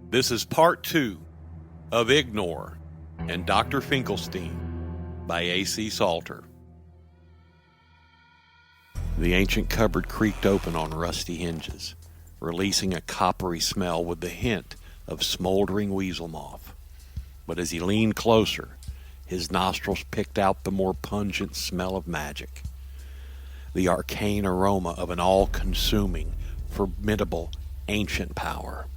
This is part 2 of Ignor and Dr. Finklesteam by A.C. Salter. The ancient cupboard creaked open on rusty hinges, releasing a coppery smell with the hint of smoldering weasel moth. But as he leaned closer, his nostrils picked out the more pungent smell of magic, the arcane aroma of an all-consuming, formidable, ancient power.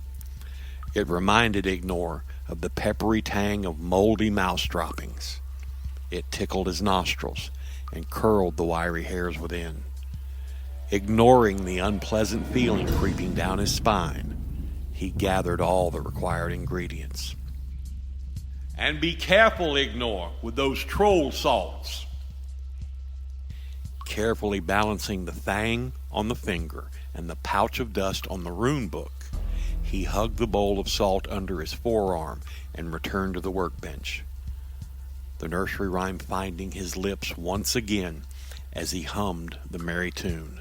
It reminded Ignor of the peppery tang of moldy mouse droppings. It tickled his nostrils and curled the wiry hairs within. Ignoring the unpleasant feeling creeping down his spine, he gathered all the required ingredients. And be careful, Ignor, with those troll salts. Carefully balancing the thang on the finger and the pouch of dust on the rune book, he hugged the bowl of salt under his forearm and returned to the workbench, the nursery rhyme finding his lips once again as he hummed the merry tune.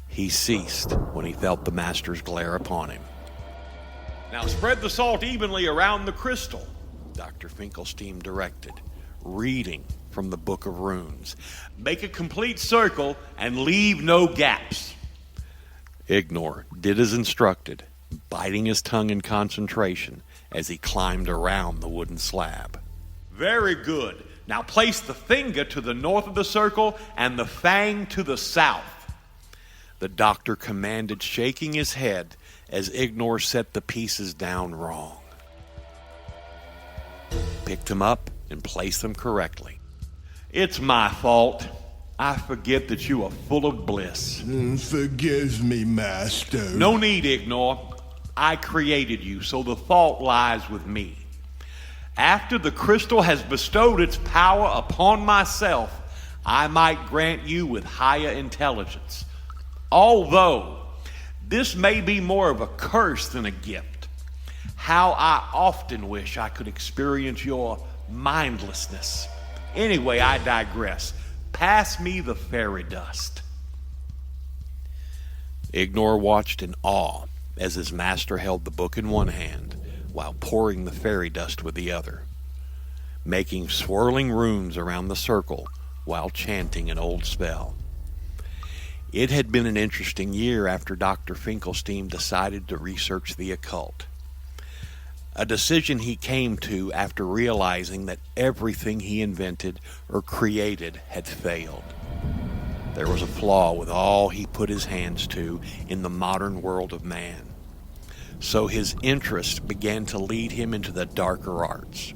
He ceased when he felt the master's glare upon him. Now spread the salt evenly around the crystal, Dr. Finklesteam directed, reading from the Book of Runes. Make a complete circle and leave no gaps. Ignor did as instructed, biting his tongue in concentration as he climbed around the wooden slab. Very good. Now place the finger to the north of the circle and the fang to the south, the doctor commanded, shaking his head as Ignor set the pieces down wrong. Picked them up and placed them correctly. It's my fault. I forget that you are full of bliss. Forgive me, Master. No need, Ignor. I created you, so the fault lies with me. After the crystal has bestowed its power upon myself, I might grant you with higher intelligence. Although this may be more of a curse than a gift. How I often wish I could experience your mindlessness. Anyway, I digress. Pass me the fairy dust. Ignor watched in awe as his master held the book in one hand while pouring the fairy dust with the other, making swirling runes around the circle while chanting an old spell. It had been an interesting year after Dr. Finklesteam decided to research the occult. A decision he came to after realizing that everything he invented or created had failed. There was a flaw with all he put his hands to in the modern world of man. So his interest began to lead him into the darker arts.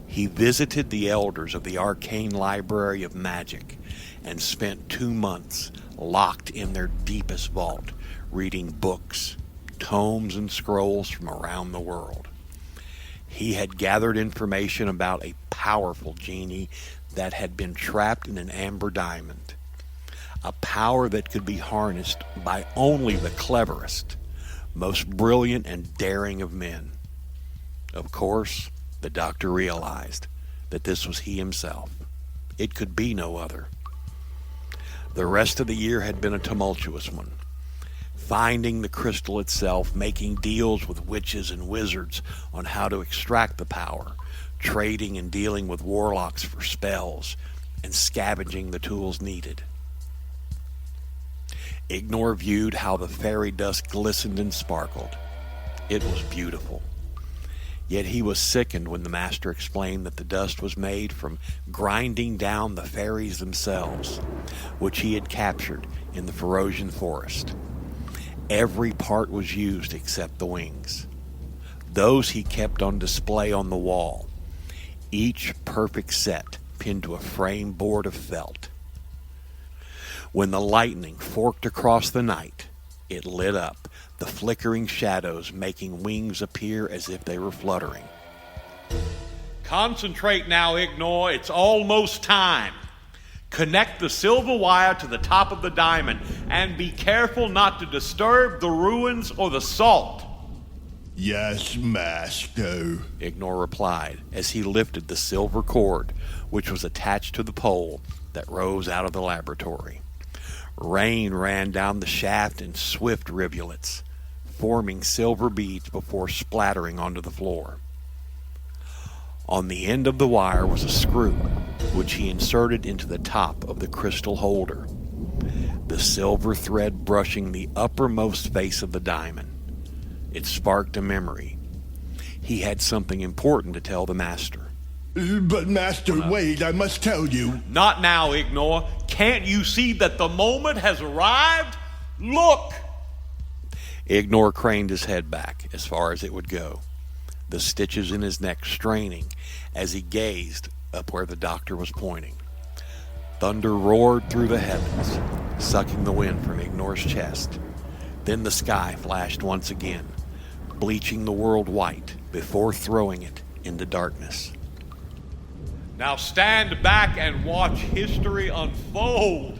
He visited the elders of the arcane library of magic and spent 2 months locked in their deepest vault, reading books, tomes, and scrolls from around the world. He had gathered information about a powerful genie that had been trapped in an amber diamond, a power that could be harnessed by only the cleverest, most brilliant and daring of men. Of course, the doctor realized that this was he himself. It could be no other. The rest of the year had been a tumultuous one. Finding the crystal itself, making deals with witches and wizards on how to extract the power, trading and dealing with warlocks for spells, and scavenging the tools needed. Ignor viewed how the fairy dust glistened and sparkled. It was beautiful. Yet he was sickened when the master explained that the dust was made from grinding down the fairies themselves, which he had captured in the Ferocian forest. Every part was used except the wings. Those he kept on display on the wall, each perfect set pinned to a frame board of felt. When the lightning forked across the night, it lit up, the flickering shadows making wings appear as if they were fluttering. Concentrate now, Ignor. It's almost time. Connect the silver wire to the top of the diamond, and be careful not to disturb the ruins or the salt. Yes, Master, Ignor replied as he lifted the silver cord, which was attached to the pole that rose out of the laboratory. Rain ran down the shaft in swift rivulets, forming silver beads before splattering onto the floor. On the end of the wire was a screw, which he inserted into the top of the crystal holder, the silver thread brushing the uppermost face of the diamond. It sparked a memory. He had something important to tell the master. But Master, wait, I must tell you. Not now, Ignor. Can't you see that the moment has arrived? Look! Ignor craned his head back as far as it would go, the stitches in his neck straining as he gazed up where the doctor was pointing. Thunder roared through the heavens, sucking the wind from Ignor's chest. Then the sky flashed once again, bleaching the world white before throwing it into darkness. Now stand back and watch history unfold.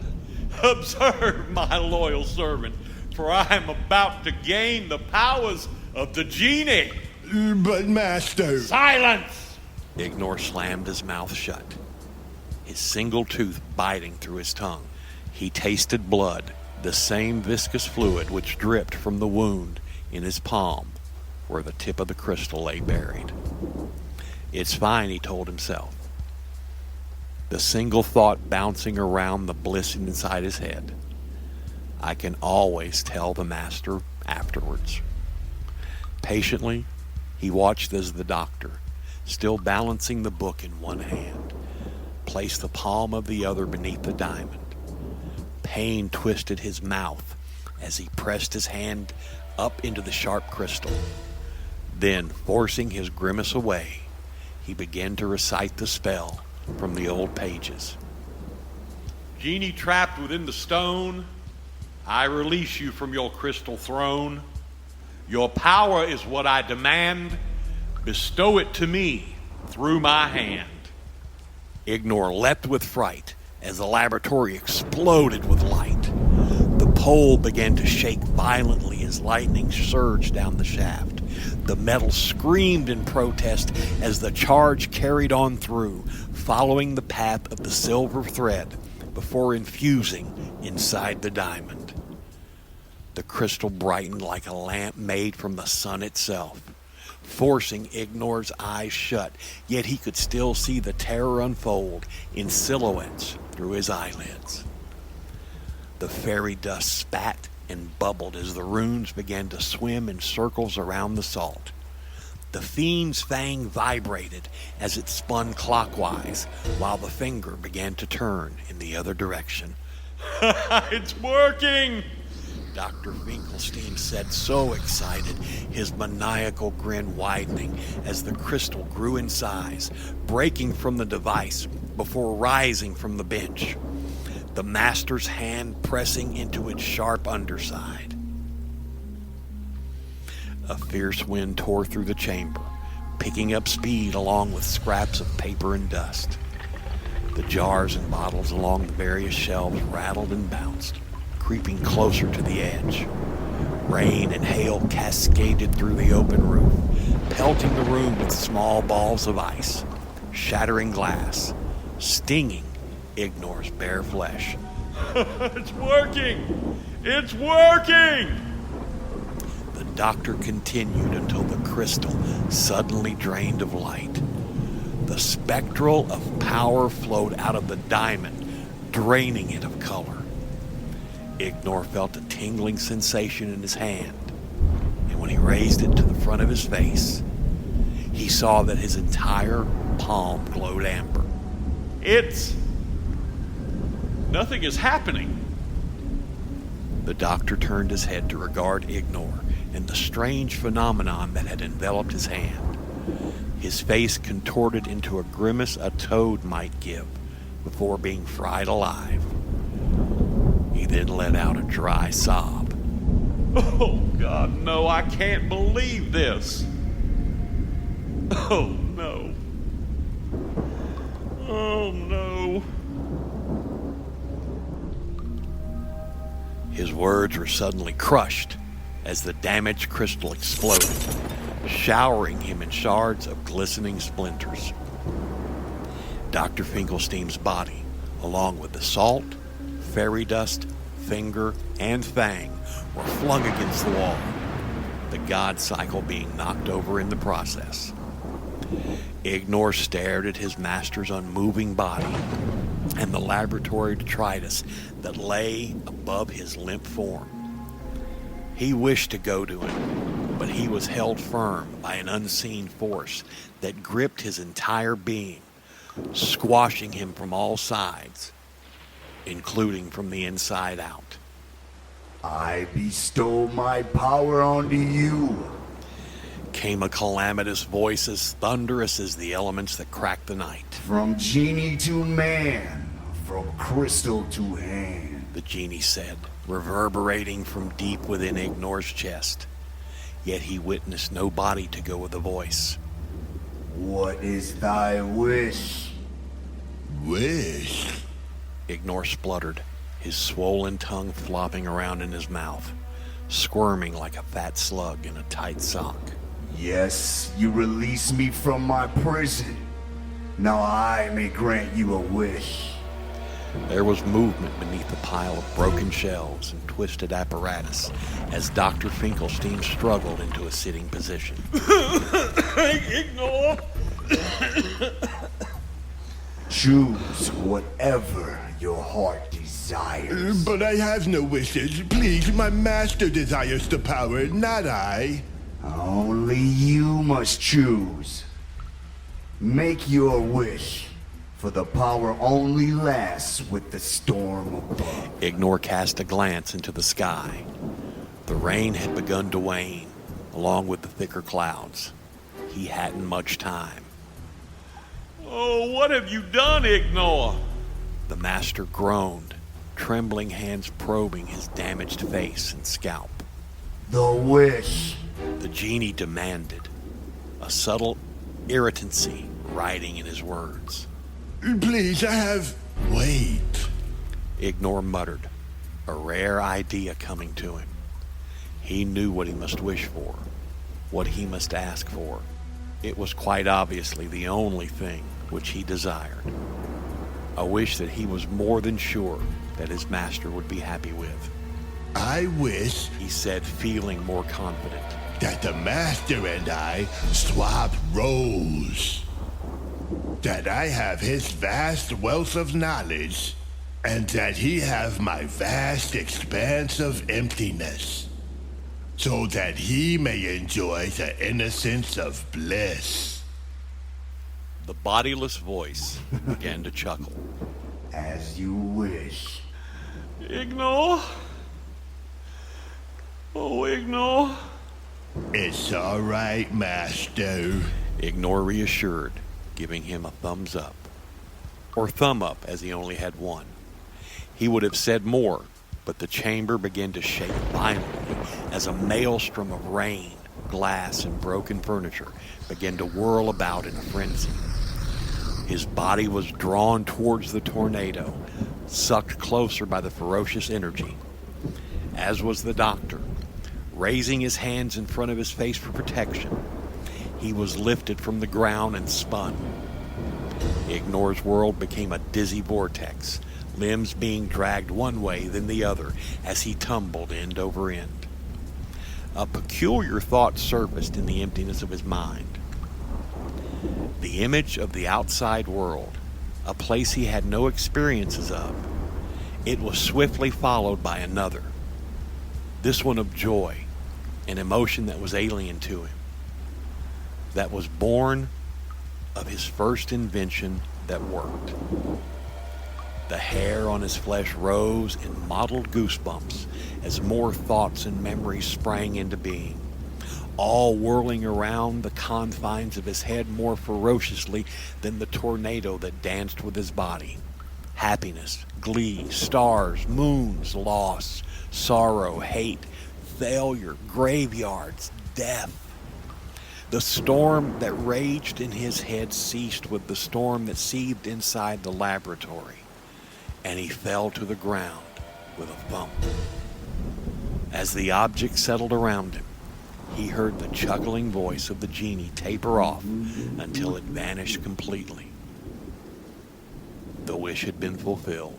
Observe, my loyal servant, for I am about to gain the powers of the genie. But Master... Silence! Ignor slammed his mouth shut, his single tooth biting through his tongue. He tasted blood, the same viscous fluid which dripped from the wound in his palm where the tip of the crystal lay buried. It's fine, he told himself, the single thought bouncing around the bliss inside his head. I can always tell the master afterwards. Patiently, he watched as the doctor, still balancing the book in one hand, placed the palm of the other beneath the diamond. Pain twisted his mouth as he pressed his hand up into the sharp crystal. Then, forcing his grimace away, he began to recite the spell from the old pages. Genie trapped within the stone, I release you from your crystal throne. Your power is what I demand. Bestow it to me through my hand. Ignor leapt with fright as the laboratory exploded with light. The pole began to shake violently as lightning surged down the shaft. The metal screamed in protest as the charge carried on through, following the path of the silver thread before infusing inside the diamond. The crystal brightened like a lamp made from the sun itself, forcing Ignor's eyes shut, yet he could still see the terror unfold in silhouettes through his eyelids. The fairy dust spat and bubbled as the runes began to swim in circles around the salt. The fiend's fang vibrated as it spun clockwise, while the finger began to turn in the other direction. It's working! Dr. Finklesteam said, so excited, his maniacal grin widening as the crystal grew in size, breaking from the device before rising from the bench, the master's hand pressing into its sharp underside. A fierce wind tore through the chamber, picking up speed along with scraps of paper and dust. The jars and bottles along the various shelves rattled and bounced, creeping closer to the edge. Rain and hail cascaded through the open roof, pelting the room with small balls of ice, shattering glass, stinging Ignor's bare flesh. It's working! It's working! The doctor continued until the crystal suddenly drained of light. The spectral of power flowed out of the diamond, draining it of color. Ignor felt a tingling sensation in his hand, and when he raised it to the front of his face, he saw that his entire palm glowed amber. Nothing is happening. The doctor turned his head to regard Ignor and the strange phenomenon that had enveloped his hand. His face contorted into a grimace a toad might give before being fried alive. He then let out a dry sob. Oh, God, no, I can't believe this. Oh, no. Oh, no. His words were suddenly crushed as the damaged crystal exploded, showering him in shards of glistening splinters. Dr. Finklesteam's body, along with the salt, fairy dust, finger, and fang, were flung against the wall. the God cycle being knocked over in the process. Ignor stared at his master's unmoving body and the laboratory detritus that lay above his limp form. He wished to go to him, but he was held firm by an unseen force that gripped his entire being, squashing him from all sides, including from the inside out. I bestow my power onto you, came a calamitous voice as thunderous as the elements that cracked the night. From genie to man, from crystal to hand, the genie said, reverberating from deep within Ignor's chest. Yet he witnessed no body to go with the voice. What is thy wish? Wish? Ignor spluttered, his swollen tongue flopping around in his mouth, squirming like a fat slug in a tight sock. Yes, you release me from my prison. Now I may grant you a wish. There was movement beneath the pile of broken shelves and twisted apparatus as Dr. Finklesteam struggled into a sitting position. Ignor! Choose whatever your heart desires. But I have no wishes. Please, my master desires the power, not I. Only you must choose. Make your wish, for the power only lasts with the storm above. Ignor cast a glance into the sky. The rain had begun to wane, along with the thicker clouds. He hadn't much time. Oh, what have you done, Ignor? The master groaned, trembling hands probing his damaged face and scalp. The wish. The genie demanded, a subtle irritancy riding in his words. Please, I have... Wait. Ignor muttered, a rare idea coming to him. He knew what he must wish for, what he must ask for. It was quite obviously the only thing which he desired. A wish that he was more than sure that his master would be happy with. I wish, He said, feeling more confident. that the master and I swap roles. That I have his vast wealth of knowledge, and that he have my vast expanse of emptiness, so that he may enjoy the innocence of bliss. The bodiless voice began to chuckle. As you wish. Ignor? Oh, Ignor. It's all right, master. Ignor reassured, giving him a thumbs up. Or thumb up, as he only had one. He would have said more, but the chamber began to shake violently as a maelstrom of rain, glass, and broken furniture began to whirl about in a frenzy. His body was drawn towards the tornado, sucked closer by the ferocious energy. As was the doctor, raising his hands in front of his face for protection. He was lifted from the ground and spun. Ignor's world became a dizzy vortex, limbs being dragged one way then the other as he tumbled end over end. A peculiar thought surfaced in the emptiness of his mind. The image of the outside world, a place he had no experiences of. It was swiftly followed by another. This one of joy, an emotion that was alien to him, that was born of his first invention that worked. The hair on his flesh rose in mottled goosebumps as more thoughts and memories sprang into being, all whirling around the confines of his head more ferociously than the tornado that danced with his body. Happiness, glee, stars, moons, loss, sorrow, hate, failure, graveyards, death. The storm that raged in his head ceased with the storm that seethed inside the laboratory, and he fell to the ground with a thump. As the object settled around him, he heard the chuckling voice of the genie taper off until it vanished completely. The wish had been fulfilled.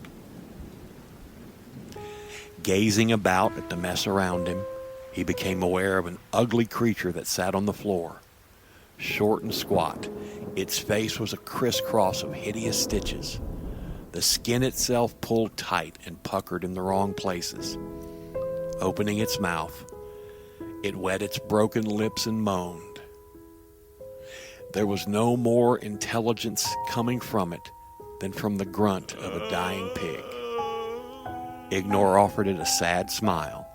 Gazing about at the mess around him, He became aware of an ugly creature that sat on the floor. Short and squat, its face was a crisscross of hideous stitches. The skin itself pulled tight and puckered in the wrong places. Opening its mouth, it wet its broken lips and moaned. There was no more intelligence coming from it than from the grunt of a dying pig. Ignor offered it a sad smile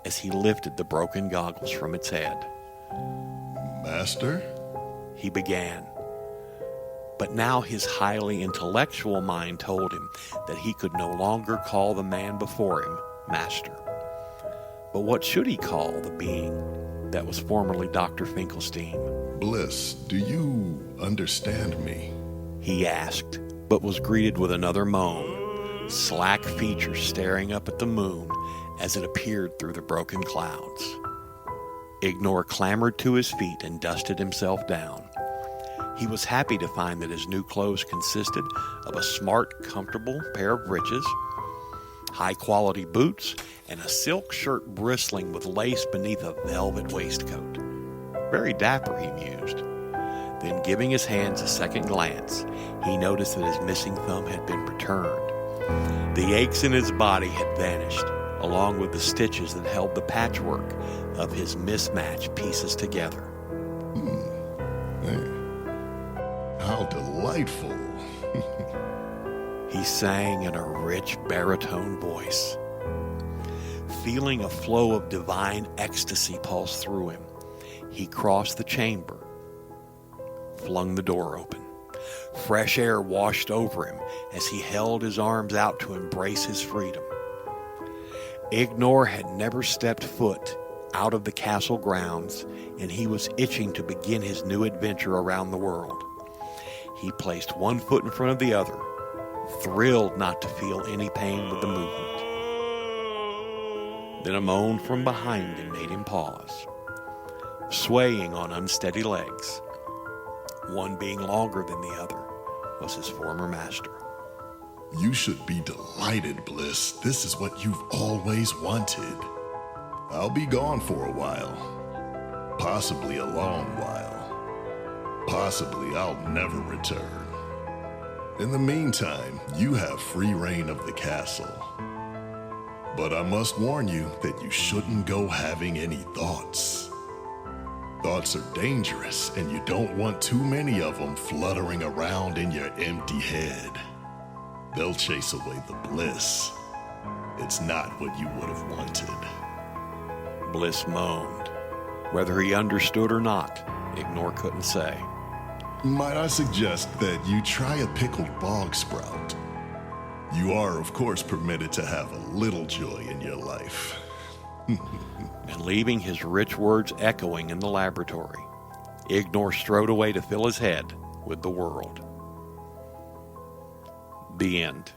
as he lifted the broken goggles from its head. Master? He began. But now his highly intellectual mind told him that he could no longer call the man before him master. But what should he call the being that was formerly Dr. Finklesteam? Bliss, do you understand me? He asked, but was greeted with another moan, slack features staring up at the moon as it appeared through the broken clouds. Ignor clambered to his feet and dusted himself down. He was happy to find that his new clothes consisted of a smart, comfortable pair of breeches, high-quality boots, and a silk shirt bristling with lace beneath a velvet waistcoat. Very dapper, he mused. Then, giving his hands a second glance, he noticed that his missing thumb had been returned. The aches in his body had vanished, along with the stitches that held the patchwork of his mismatched pieces together. Hey. How delightful. He sang in a rich baritone voice. Feeling a flow of divine ecstasy pulse through him, he crossed the chamber, flung the door open. Fresh air washed over him as he held his arms out to embrace his freedom. Ignor had never stepped foot out of the castle grounds, and he was itching to begin his new adventure around the world. He placed one foot in front of the other, thrilled not to feel any pain with the movement. Then a moan from behind him made him pause, swaying on unsteady legs. One being longer than the other was his former master. You should be delighted, Bliss. This is what you've always wanted. I'll be gone for a while. Possibly a long while. Possibly I'll never return. In the meantime, you have free reign of the castle. But I must warn you that you shouldn't go having any thoughts. Thoughts are dangerous, and you don't want too many of them fluttering around in your empty head. They'll chase away the bliss. It's not what you would have wanted. Bliss moaned. Whether he understood or not, Ignor couldn't say. Might I suggest that you try a pickled bog sprout? You are, of course, permitted to have a little joy in your life. And leaving his rich words echoing in the laboratory, Ignor strode away to fill his head with the world. The end.